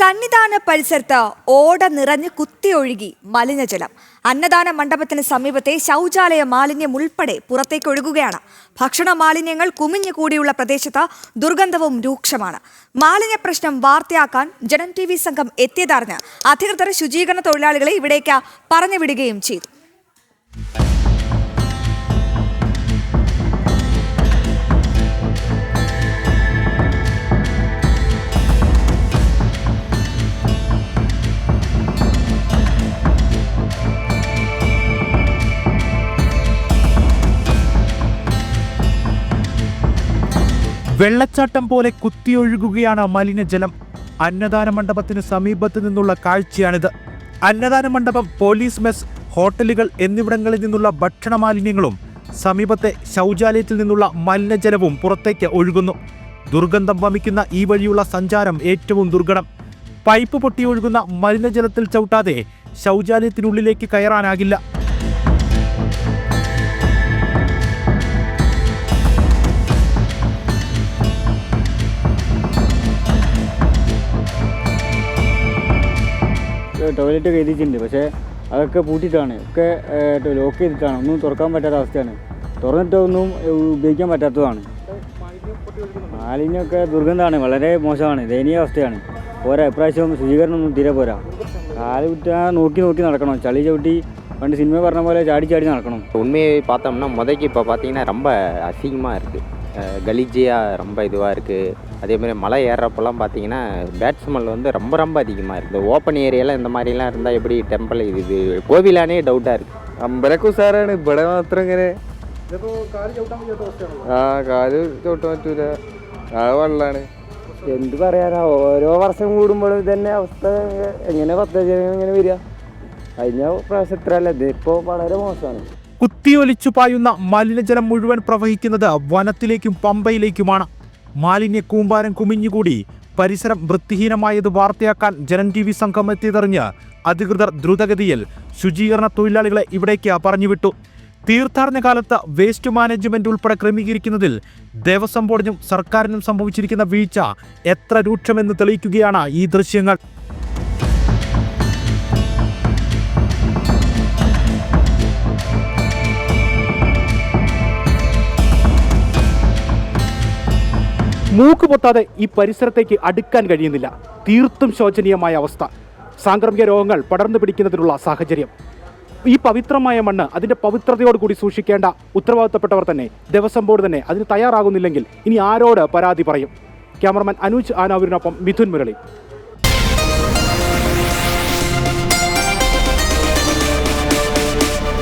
സന്നിധാന പരിസരത്ത് ഓട നിറഞ്ഞ് കുത്തിയൊഴുകി മലിനജലം. അന്നദാന മണ്ഡപത്തിന് സമീപത്തെ ശൗചാലയ മാലിന്യം ഉൾപ്പെടെ പുറത്തേക്ക് ഒഴുകുകയാണ്. ഭക്ഷണ മാലിന്യങ്ങൾ കുമിഞ്ഞുകൂടിയുള്ള പ്രദേശത്ത് ദുർഗന്ധവും രൂക്ഷമാണ്. മാലിന്യ പ്രശ്നം വാർത്തയാക്കാൻ ജനം TV സംഘം എത്തിയതറിഞ്ഞ് അധികൃതർ ശുചീകരണ തൊഴിലാളികളെ ഇവിടേക്ക് പറഞ്ഞുവിടുകയും ചെയ്തു. വെള്ളച്ചാട്ടം പോലെ കുത്തിയൊഴുകുകയാണ് മലിനജലം. അന്നദാന മണ്ഡപത്തിന് സമീപത്ത് നിന്നുള്ള കാഴ്ചയാണിത്. അന്നദാന മണ്ഡപം, പോലീസ് മെസ്, ഹോട്ടലുകൾ എന്നിവിടങ്ങളിൽ നിന്നുള്ള ഭക്ഷണ മാലിന്യങ്ങളും സമീപത്തെ ശൗചാലയത്തിൽ നിന്നുള്ള മലിനജലവും പുറത്തേക്ക് ഒഴുകുന്നു. ദുർഗന്ധം വമിക്കുന്ന ഈ വഴിയുള്ള സഞ്ചാരം ഏറ്റവും ദുർഘടം. പൈപ്പ് പൊട്ടിയൊഴുകുന്ന മലിനജലത്തിൽ ചവിട്ടാതെ ശൗചാലയത്തിനുള്ളിലേക്ക് കയറാനാകില്ല. ടോയ്ലറ്റ് ഒക്കെ എഴുതിയിട്ടുണ്ട്, പക്ഷേ അതൊക്കെ പൂട്ടിയിട്ടാണ്, ഒക്കെ ലോക്ക് ചെയ്തിട്ടാണ്, ഒന്നും തുറക്കാൻ പറ്റാത്ത അവസ്ഥയാണ്. തുറന്നിട്ടൊന്നും ഉപയോഗിക്കാൻ പറ്റാത്തതാണ്. മാലിന്യമൊക്കെ ദുർഗന്ധമാണ്, വളരെ മോശമാണ്, ദയനീയ അവസ്ഥയാണ്. പോരാ, ഇപ്രാവശ്യം ശുചീകരണം ഒന്നും തീരെ പോരാ. കാല് കുറ്റാൻ നോക്കി നടക്കണം. ചളി ചവിട്ടി പണ്ട് സിനിമ പറഞ്ഞ പോലെ ചാടി നടക്കണം. உண்மையை பார்த்தோம்னா முதக்கு இப்போ பார்த்தீங்கன்னா ரொம்ப அசிங்கமாக இருக்குது, கலீஜியாக ரொம்ப இதுவாக இருக்குது. அதேமாதிரி மலை ஏறுறப்பெல்லாம் பார்த்தீங்கன்னா பேட் ஸ்மெல் வந்து ரொம்ப அதிகமாக இருக்குது. இந்த ஓப்பன் ஏரியாலாம் இந்த மாதிரிலாம் இருந்தால் எப்படி ടെമ്പിൾ ഇത് കോവിലാണേ ഡൗട്ടാണ് இருக்குது. അമ്പലമൊക്കെ ഉസാറാണ്, ഇവിടെ മാത്രം ഇങ്ങനെ കാല് ചവിട്ടാൻ പറ്റൂല, ആ വെള്ളമാണ്. എന്ത് പറയാനാ, ഓരോ വർഷം കൂടുമ്പോൾ തന്നെ അവസ്ഥ എങ്ങനെ ഇങ്ങനെ വരിക. കഴിഞ്ഞ പ്രാവശ്യം ഇത്ര അല്ല, ഇതിപ്പോൾ വളരെ മോശമാണ്. കുത്തിയൊലിച്ചു പായുന്ന മലിനജലം മുഴുവൻ പ്രവഹിക്കുന്നത് വനത്തിലേക്കും പമ്പയിലേക്കുമാണ്. മാലിന്യ കൂമ്പാരം കുമിഞ്ഞുകൂടി പരിസരം വൃത്തിഹീനമായത് വാർത്തയാക്കാൻ ജനം TV സംഘം എത്തിയതറിഞ്ഞ് അധികൃതർ ദ്രുതഗതിയിൽ ശുചീകരണ തൊഴിലാളികളെ ഇവിടേക്ക് പറഞ്ഞുവിട്ടു. തീർത്ഥാടന കാലത്ത് വേസ്റ്റ് മാനേജ്മെന്റ് ഉൾപ്പെടെ ക്രമീകരിക്കുന്നതിൽ ദേവസ്വം ബോർഡിനും സർക്കാരിനും സംഭവിച്ചിരിക്കുന്ന വീഴ്ച എത്ര രൂക്ഷമെന്ന് തെളിയിക്കുകയാണ് ഈ ദൃശ്യങ്ങൾ. മൂക്ക് പൊത്താതെ ഈ പരിസരത്തേക്ക് അടുക്കാൻ കഴിയുന്നില്ല. തീർത്തും ശോചനീയമായ അവസ്ഥ. സാംക്രമിക രോഗങ്ങൾ പടർന്നു പിടിക്കുന്നതിനുള്ള സാഹചര്യം. ഈ പവിത്രമായ മണ്ണ് അതിൻ്റെ പവിത്രതയോടുകൂടി സൂക്ഷിക്കേണ്ട ഉത്തരവാദിത്തപ്പെട്ടവർ തന്നെ, ദേവസ്വം ബോർഡ് തന്നെ അതിന് തയ്യാറാകുന്നില്ലെങ്കിൽ ഇനി ആരോട് പരാതി പറയും? ക്യാമറമാൻ അനൂജ് ആനാവൂരിനൊപ്പം മിഥുൻ മുരളി.